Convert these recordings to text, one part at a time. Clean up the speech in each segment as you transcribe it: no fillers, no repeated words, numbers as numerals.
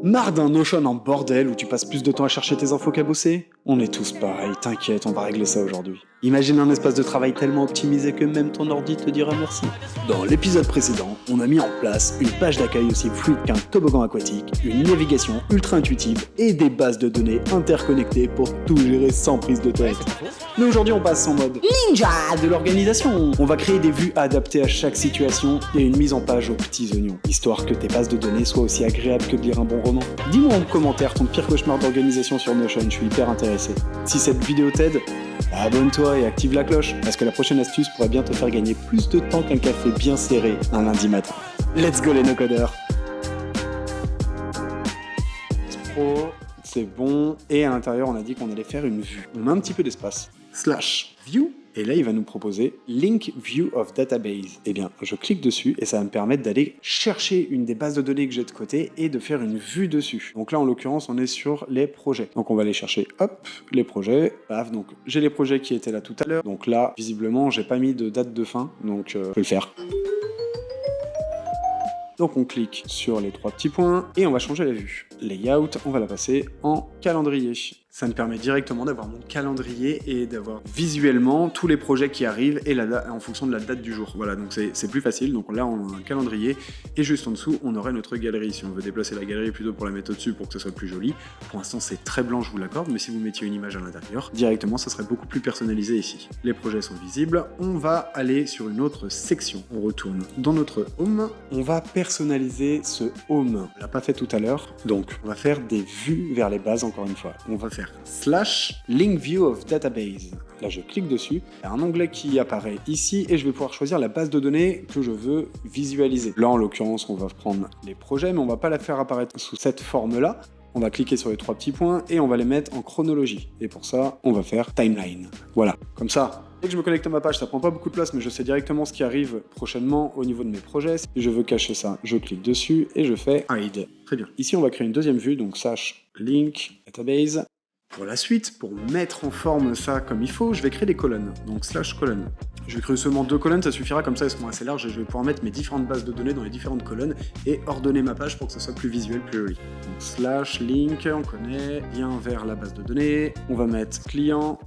Marre d'un Notion en bordel où tu passes plus de temps à chercher tes infos qu'à bosser? On est tous pareils, t'inquiète, on va régler ça aujourd'hui. Imagine un espace de travail tellement optimisé que même ton ordi te dira merci. Dans l'épisode précédent, on a mis en place une page d'accueil aussi fluide qu'un toboggan aquatique, une navigation ultra intuitive et des bases de données interconnectées pour tout gérer sans prise de tête. Mais aujourd'hui, on passe en mode ninja de l'organisation. On va créer des vues adaptées à chaque situation et une mise en page aux petits oignons, histoire que tes bases de données soient aussi agréables que de lire un bon roman. Dis-moi en commentaire ton pire cauchemar d'organisation sur Notion, je suis hyper intéressé. Si cette vidéo t'aide, abonne-toi et active la cloche, parce que la prochaine astuce pourrait bien te faire gagner plus de temps qu'un café bien serré un lundi matin. Let's go les no-codeurs! C'est bon, et à l'intérieur on a dit qu'on allait faire une vue. On met un petit peu d'espace, /view, et là il va nous proposer Link View of Database. Eh bien, je clique dessus et ça va me permettre d'aller chercher une des bases de données que j'ai de côté et de faire une vue dessus. Donc là en l'occurrence on est sur les projets. Donc on va aller chercher, hop, les projets, paf, donc j'ai les projets qui étaient là tout à l'heure. Donc là, visiblement, j'ai pas mis de date de fin, donc je peux le faire. Donc on clique sur les trois petits points et on va changer la vue. Layout, on va la passer en calendrier. Ça me permet directement d'avoir mon calendrier et d'avoir visuellement tous les projets qui arrivent et en fonction de la date du jour. Voilà, donc c'est plus facile. Donc là, on a un calendrier et juste en dessous, on aurait notre galerie. Si on veut déplacer la galerie plutôt pour la mettre au-dessus pour que ça soit plus joli. Pour l'instant, c'est très blanc, je vous l'accorde, mais si vous mettiez une image à l'intérieur, directement, ça serait beaucoup plus personnalisé ici. Les projets sont visibles. On va aller sur une autre section. On retourne dans notre home. On va personnaliser ce home. On l'a pas fait tout à l'heure. Donc, on va faire des vues vers les bases encore une fois. On va faire /link view of database. Là, je clique dessus. Il y a un onglet qui apparaît ici et je vais pouvoir choisir la base de données que je veux visualiser. Là, en l'occurrence, on va prendre les projets, mais on va pas la faire apparaître sous cette forme-là. On va cliquer sur les trois petits points et on va les mettre en chronologie. Et pour ça, on va faire timeline. Voilà, comme ça. Dès que je me connecte à ma page, ça prend pas beaucoup de place, mais je sais directement ce qui arrive prochainement au niveau de mes projets. Si je veux cacher ça, je clique dessus et je fais hide. Très bien. Ici, on va créer une deuxième vue, donc /link database. Pour la suite, pour mettre en forme ça comme il faut, je vais créer des colonnes, donc /colonnes. Je vais créer seulement 2 colonnes, ça suffira, comme ça elles seront assez larges et je vais pouvoir mettre mes différentes bases de données dans les différentes colonnes et ordonner ma page pour que ça soit plus visuel, plus joli. Donc /link, on connaît, lien vers la base de données, on va mettre client.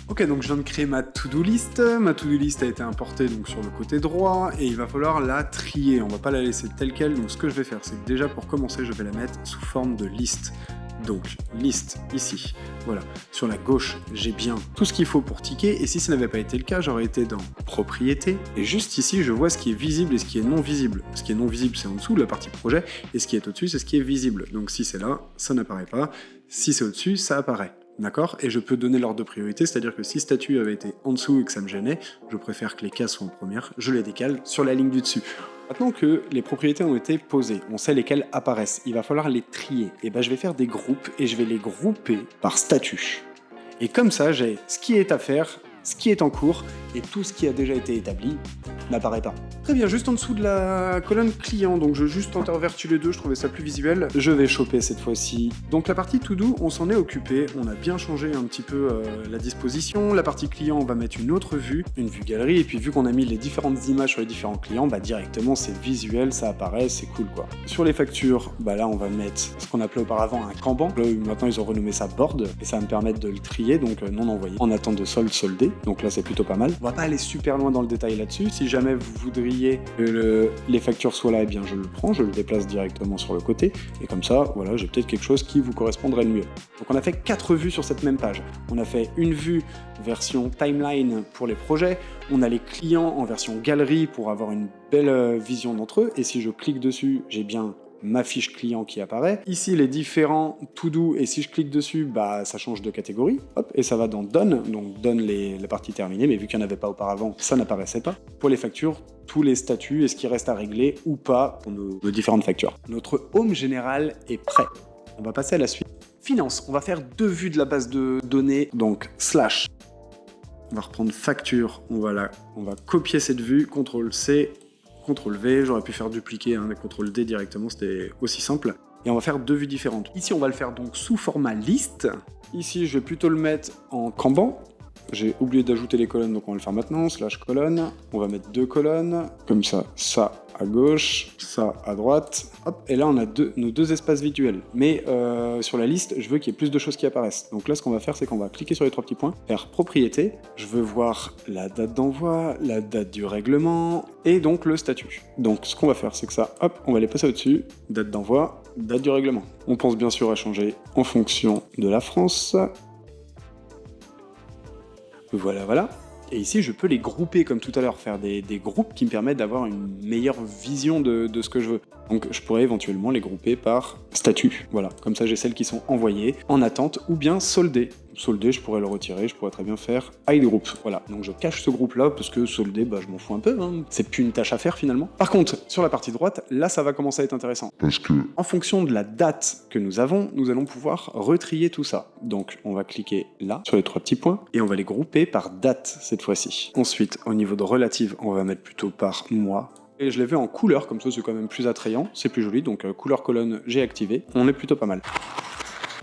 Ok, donc je viens de créer ma to-do list. Ma to-do list a été importée donc sur le côté droit et il va falloir la trier. On va pas la laisser telle quelle. Donc ce que je vais faire, c'est que déjà pour commencer, je vais la mettre sous forme de liste. Donc liste ici. Voilà. Sur la gauche, j'ai bien tout ce qu'il faut pour ticker. Et si ça n'avait pas été le cas, j'aurais été dans propriété. Et juste ici, je vois ce qui est visible et ce qui est non visible. Ce qui est non visible, c'est en dessous de la partie projet. Et ce qui est au-dessus, c'est ce qui est visible. Donc si c'est là, ça n'apparaît pas. Si c'est au-dessus, ça apparaît. D'accord? Et je peux donner l'ordre de priorité, c'est-à-dire que si statut avait été en dessous et que ça me gênait, je préfère que les cases soient en première, je les décale sur la ligne du dessus. Maintenant que les propriétés ont été posées, on sait lesquelles apparaissent, il va falloir les trier. Et ben je vais faire des groupes et je vais les grouper par statut. Et comme ça, j'ai ce qui est à faire, ce qui est en cours, et tout ce qui a déjà été établi n'apparaît pas. Très bien, juste en dessous de la colonne client, donc je juste intervertis les deux, je trouvais ça plus visuel. Je vais choper cette fois-ci. Donc la partie to do, on s'en est occupé, on a bien changé un petit peu la disposition. La partie client, on va mettre une autre vue, une vue galerie, et puis vu qu'on a mis les différentes images sur les différents clients, bah directement c'est visuel, ça apparaît, c'est cool quoi. Sur les factures, bah là on va mettre ce qu'on appelait auparavant un Kanban. Là maintenant ils ont renommé ça board, et ça va me permettre de le trier, donc non envoyé, en attente de solde soldé. Donc là c'est plutôt pas mal. On va pas aller super loin dans le détail là-dessus. Si jamais vous voudriez que les factures soient là, eh bien je le prends, je le déplace directement sur le côté. Et comme ça, voilà, j'ai peut-être quelque chose qui vous correspondrait le mieux. Donc on a fait 4 vues sur cette même page. On a fait une vue version timeline pour les projets. On a les clients en version galerie pour avoir une belle vision d'entre eux. Et si je clique dessus, j'ai bien ma fiche client qui apparaît. Ici, les différents to-do, et si je clique dessus, bah, ça change de catégorie. Hop, et ça va dans Done, donc Done la partie terminée, mais vu qu'il n'y en avait pas auparavant, ça n'apparaissait pas. Pour les factures, tous les statuts et ce qui reste à régler ou pas pour nos différentes factures. Notre home général est prêt. On va passer à la suite. Finance, on va faire 2 vues de la base de données, donc /. On va reprendre facture, on va copier cette vue, CTRL-C, CTRL-V, j'aurais pu faire dupliquer, mais CTRL-D directement, c'était aussi simple. Et on va faire 2 vues différentes. Ici, on va le faire donc sous format liste. Ici, je vais plutôt le mettre en Kanban. J'ai oublié d'ajouter les colonnes, donc on va le faire maintenant, slash colonne. On va mettre 2 colonnes, comme ça à gauche, ça à droite. Hop, et là on a nos deux espaces visuels. Mais sur la liste, je veux qu'il y ait plus de choses qui apparaissent. Donc là, ce qu'on va faire, c'est qu'on va cliquer sur les 3 petits points, faire propriété. Je veux voir la date d'envoi, la date du règlement, et donc le statut. Donc ce qu'on va faire, c'est que ça, hop, on va les passer au-dessus. Date d'envoi, date du règlement. On pense bien sûr à changer en fonction de la France. Voilà. Et ici, je peux les grouper comme tout à l'heure, faire des groupes qui me permettent d'avoir une meilleure vision de ce que je veux. Donc je pourrais éventuellement les grouper par statut. Voilà, comme ça j'ai celles qui sont envoyées, en attente, ou bien soldées. Soldé, je pourrais le retirer, je pourrais très bien faire hide group. Voilà, donc je cache ce groupe-là parce que soldé, je m'en fous un peu, hein. C'est plus une tâche à faire finalement. Par contre, sur la partie droite, là ça va commencer à être intéressant. Parce que, en fonction de la date que nous avons, nous allons pouvoir retrier tout ça. Donc on va cliquer là, sur les 3 petits points, et on va les grouper par date cette fois-ci. Ensuite, au niveau de relative, on va mettre plutôt par mois. Et je l'ai fait en couleur, comme ça c'est quand même plus attrayant, c'est plus joli, donc couleur colonne, j'ai activé. On est plutôt pas mal.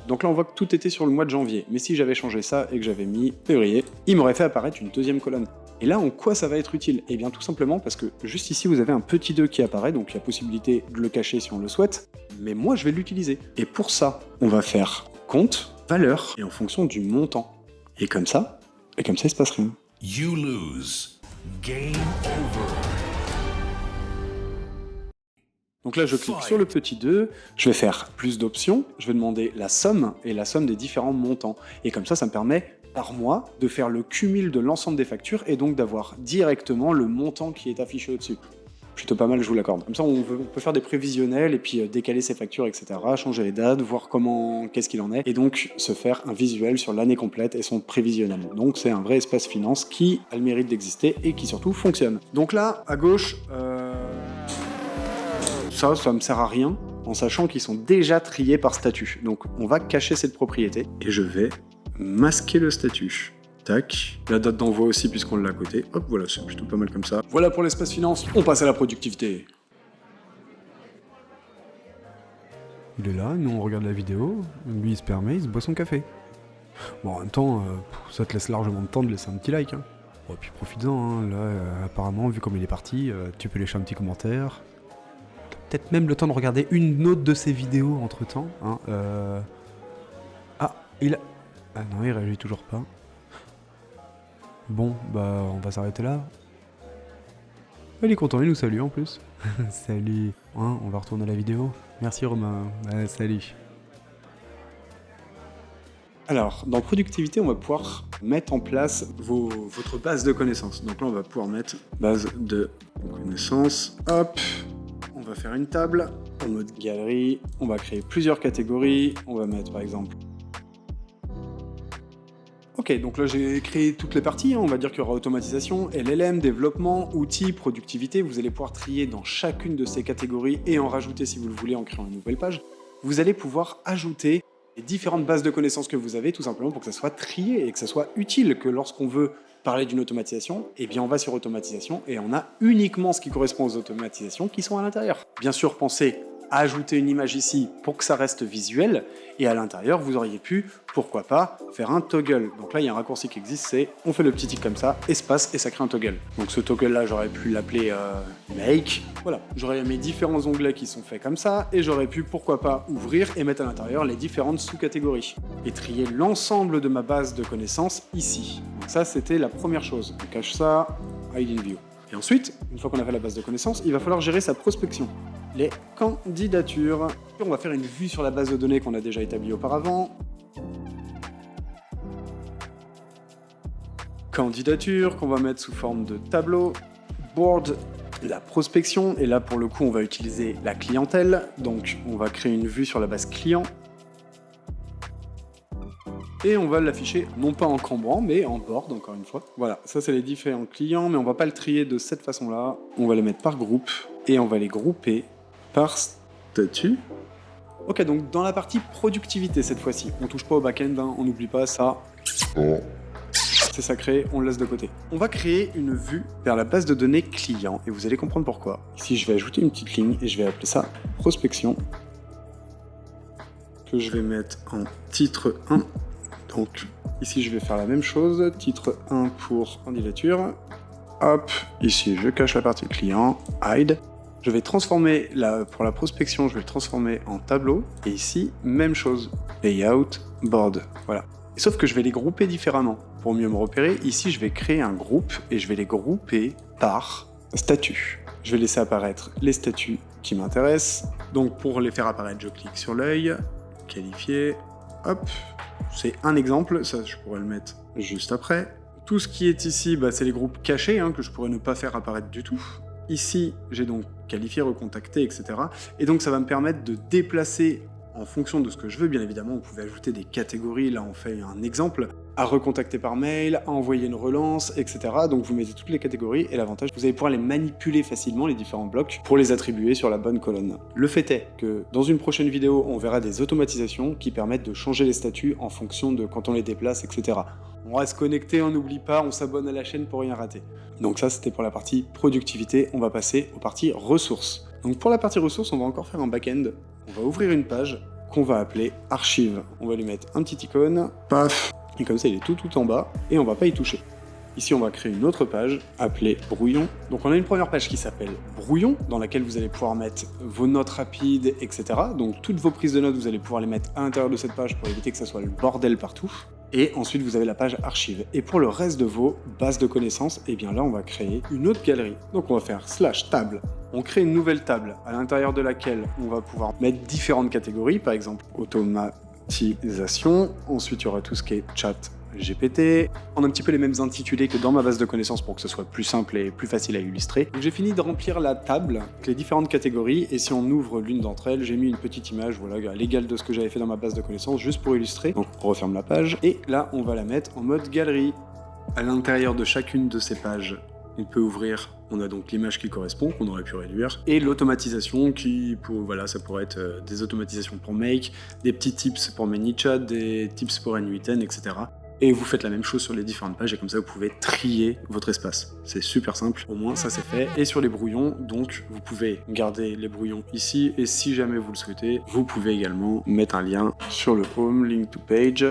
Donc là, on voit que tout était sur le mois de janvier. Mais si j'avais changé ça et que j'avais mis février, il m'aurait fait apparaître une deuxième colonne. Et là, en quoi ça va être utile? Eh bien, tout simplement parce que juste ici, vous avez un petit 2 qui apparaît, donc il y a possibilité de le cacher si on le souhaite. Mais moi, je vais l'utiliser. Et pour ça, on va faire compte, valeur, et en fonction du montant. Et comme ça, il se passe rien. You lose. Game over. Donc là, je clique sur le petit 2, je vais faire plus d'options, je vais demander la somme et la somme des différents montants. Et comme ça, ça me permet par mois de faire le cumul de l'ensemble des factures et donc d'avoir directement le montant qui est affiché au-dessus. Plutôt pas mal, je vous l'accorde. Comme ça, on peut faire des prévisionnels et puis décaler ses factures, etc., changer les dates, voir qu'est-ce qu'il en est, et donc se faire un visuel sur l'année complète et son prévisionnel. Donc c'est un vrai espace finance qui a le mérite d'exister et qui surtout fonctionne. Donc là, à gauche, ça me sert à rien, en sachant qu'ils sont déjà triés par statut. Donc on va cacher cette propriété, et je vais masquer le statut. Tac. La date d'envoi aussi, puisqu'on l'a à côté. Hop, voilà, c'est plutôt pas mal comme ça. Voilà pour l'espace finance, on passe à la productivité. Il est là, nous on regarde la vidéo, lui il se permet, il se boit son café. Bon, en même temps, ça te laisse largement de temps de laisser un petit like. Hein. Bon, et puis profites-en, hein. Là, apparemment, vu comme il est parti, tu peux laisser un petit commentaire. Peut-être même le temps de regarder une autre de ses vidéos entre-temps. Hein. Ah, ah non, il réagit toujours pas. Bon, on va s'arrêter là. Il est content, il nous salue en plus. Salut. Hein, on va retourner à la vidéo. Merci Romain. Salut. Alors, dans productivité, on va pouvoir mettre en place votre base de connaissances. Donc là, on va pouvoir mettre base de connaissances. Hop. On va faire une table en mode galerie. On va créer plusieurs catégories. On va mettre par exemple... Ok, donc là j'ai créé toutes les parties, hein. On va dire qu'il y aura automatisation, LLM, développement, outils, productivité. Vous allez pouvoir trier dans chacune de ces catégories et en rajouter si vous le voulez en créant une nouvelle page. Vous allez pouvoir ajouter les différentes bases de connaissances que vous avez tout simplement pour que ça soit trié et que ça soit utile, que lorsqu'on veut parler d'une automatisation, eh bien on va sur automatisation et on a uniquement ce qui correspond aux automatisations qui sont à l'intérieur. Bien sûr, pensez à ajouter une image ici pour que ça reste visuel, et à l'intérieur, vous auriez pu, pourquoi pas, faire un toggle. Donc là, il y a un raccourci qui existe, c'est on fait le petit tic comme ça, espace, et ça crée un toggle. Donc ce toggle-là, j'aurais pu l'appeler make. Voilà, j'aurais mes différents onglets qui sont faits comme ça, et j'aurais pu, pourquoi pas, ouvrir et mettre à l'intérieur les différentes sous-catégories. Et trier l'ensemble de ma base de connaissances ici. Donc ça, c'était la première chose. On cache ça, hide in view. Et ensuite, une fois qu'on a fait la base de connaissances, il va falloir gérer sa prospection. Les candidatures. On va faire une vue sur la base de données qu'on a déjà établie auparavant. Candidature qu'on va mettre sous forme de tableau. Board, la prospection. Et là, pour le coup, on va utiliser la clientèle. Donc, on va créer une vue sur la base client. Et on va l'afficher, non pas en cambrant, mais en board, encore une fois. Voilà, ça c'est les différents clients, mais on va pas le trier de cette façon-là. On va les mettre par groupe, et on va les grouper par statut. Ok, donc dans la partie productivité cette fois-ci, on touche pas au back-end, hein, on n'oublie pas ça. C'est sacré, on le laisse de côté. On va créer une vue vers la base de données client, et vous allez comprendre pourquoi. Ici, je vais ajouter une petite ligne, et je vais appeler ça prospection, que je vais mettre en titre 1. Donc ici je vais faire la même chose, titre 1 pour candidature. Hop, ici je cache la partie client, hide. Je vais transformer, pour la prospection, je vais le transformer en tableau. Et ici, même chose, layout, board, voilà. Sauf que je vais les grouper différemment. Pour mieux me repérer, ici je vais créer un groupe et je vais les grouper par statut. Je vais laisser apparaître les statuts qui m'intéressent. Donc pour les faire apparaître, je clique sur l'œil, qualifier, hop. C'est un exemple, ça je pourrais le mettre juste après. Tout ce qui est ici, c'est les groupes cachés que je pourrais ne pas faire apparaître du tout. Ici, j'ai donc qualifié, recontacté, etc. Et donc ça va me permettre de déplacer en fonction de ce que je veux. Bien évidemment, vous pouvez ajouter des catégories, là on fait un exemple, à recontacter par mail, à envoyer une relance, etc. Donc vous mettez toutes les catégories et l'avantage, vous allez pouvoir les manipuler facilement, les différents blocs, pour les attribuer sur la bonne colonne. Le fait est que dans une prochaine vidéo, on verra des automatisations qui permettent de changer les statuts en fonction de quand on les déplace, etc. On reste connecté, on n'oublie pas, on s'abonne à la chaîne pour rien rater. Donc ça, c'était pour la partie productivité. On va passer aux parties ressources. Donc pour la partie ressources, on va encore faire un back-end. On va ouvrir une page qu'on va appeler archive. On va lui mettre un petit icône, paf, et comme ça il est tout en bas, et on va pas y toucher. Ici, on va créer une autre page appelée brouillon. Donc on a une première page qui s'appelle brouillon, dans laquelle vous allez pouvoir mettre vos notes rapides, etc. Donc toutes vos prises de notes, vous allez pouvoir les mettre à l'intérieur de cette page pour éviter que ça soit le bordel partout. Et ensuite, vous avez la page archive. Et pour le reste de vos bases de connaissances, et bien là, on va créer une autre galerie. Donc on va faire /table. On crée une nouvelle table à l'intérieur de laquelle on va pouvoir mettre différentes catégories, par exemple automatisation. Ensuite, il y aura tout ce qui est chat GPT. On a un petit peu les mêmes intitulés que dans ma base de connaissances pour que ce soit plus simple et plus facile à illustrer. Donc j'ai fini de remplir la table avec les différentes catégories et si on ouvre l'une d'entre elles, j'ai mis une petite image voilà, à l'égal de ce que j'avais fait dans ma base de connaissances juste pour illustrer. Donc on referme la page et là on va la mettre en mode galerie. À l'intérieur de chacune de ces pages, on peut ouvrir, on a donc l'image qui correspond, qu'on aurait pu réduire, et l'automatisation qui, voilà, ça pourrait être des automatisations pour Make, des petits tips pour ManyChat, des tips pour N8N, etc. Et vous faites la même chose sur les différentes pages et comme ça vous pouvez trier votre espace. C'est super simple, au moins ça c'est fait. Et sur les brouillons, donc vous pouvez garder les brouillons ici et si jamais vous le souhaitez, vous pouvez également mettre un lien sur le home, link to page.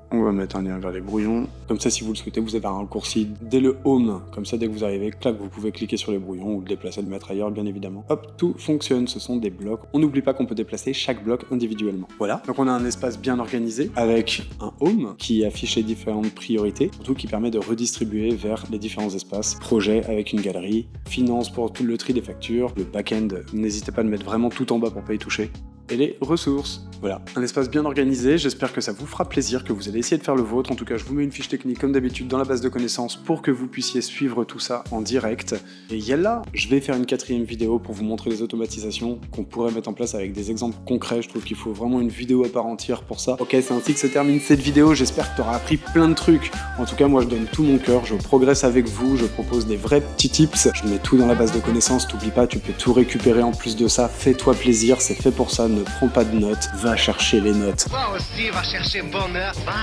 On va mettre un lien vers les brouillons. Comme ça, si vous le souhaitez, vous avez un raccourci dès le home. Comme ça, dès que vous arrivez, clac, vous pouvez cliquer sur les brouillons ou le déplacer, le mettre ailleurs, bien évidemment. Hop, tout fonctionne. Ce sont des blocs. On n'oublie pas qu'on peut déplacer chaque bloc individuellement. Voilà. Donc, on a un espace bien organisé avec un home qui affiche les différentes priorités, surtout qui permet de redistribuer vers les différents espaces. Projet avec une galerie, finance pour tout le tri des factures, le back-end. N'hésitez pas à le mettre vraiment tout en bas pour pas y toucher. Et les ressources. Voilà, un espace bien organisé, j'espère que ça vous fera plaisir, que vous allez essayer de faire le vôtre. En tout cas, je vous mets une fiche technique comme d'habitude dans la base de connaissances pour que vous puissiez suivre tout ça en direct. Et yalla, je vais faire une 4e vidéo pour vous montrer les automatisations qu'on pourrait mettre en place avec des exemples concrets. Je trouve qu'il faut vraiment une vidéo à part entière pour ça. Ok, c'est ainsi que se termine cette vidéo, j'espère que tu auras appris plein de trucs. En tout cas, moi je donne tout mon cœur, je progresse avec vous, je propose des vrais petits tips. Je mets tout dans la base de connaissances, t'oublie pas, tu peux tout récupérer en plus de ça. Fais-toi plaisir, c'est fait pour ça, ne prends pas de notes, va chercher les notes. Toi aussi, va chercher bonheur, va.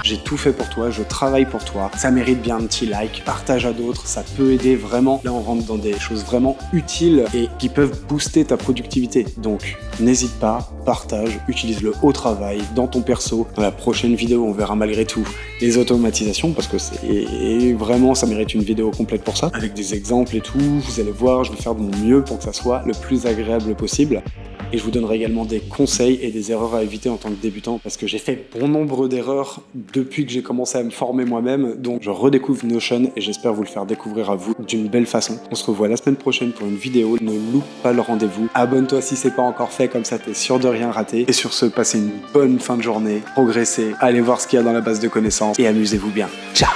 J'ai tout fait pour toi, je travaille pour toi, ça mérite bien un petit like, partage à d'autres, ça peut aider vraiment. Là on rentre dans des choses vraiment utiles et qui peuvent booster ta productivité. Donc n'hésite pas, partage, utilise-le au travail, dans ton perso. Dans la prochaine vidéo, on verra malgré tout les automatisations parce que c'est vraiment, ça mérite une vidéo complète pour ça, avec des exemples et tout. Vous allez voir, je vais faire de mon mieux pour que ça soit le plus agréable possible. Et je vous donnerai également des conseils et des erreurs à éviter en tant que débutant parce que j'ai fait bon nombre d'erreurs depuis que j'ai commencé à me former moi-même. Donc je redécouvre Notion et j'espère vous le faire découvrir à vous d'une belle façon. On se revoit la semaine prochaine pour une vidéo. Ne loupe pas le rendez-vous. Abonne-toi si c'est pas encore fait, comme ça t'es sûr de rien rater. Et sur ce, passez une bonne fin de journée, progressez, allez voir ce qu'il y a dans la base de connaissances et amusez-vous bien. Ciao!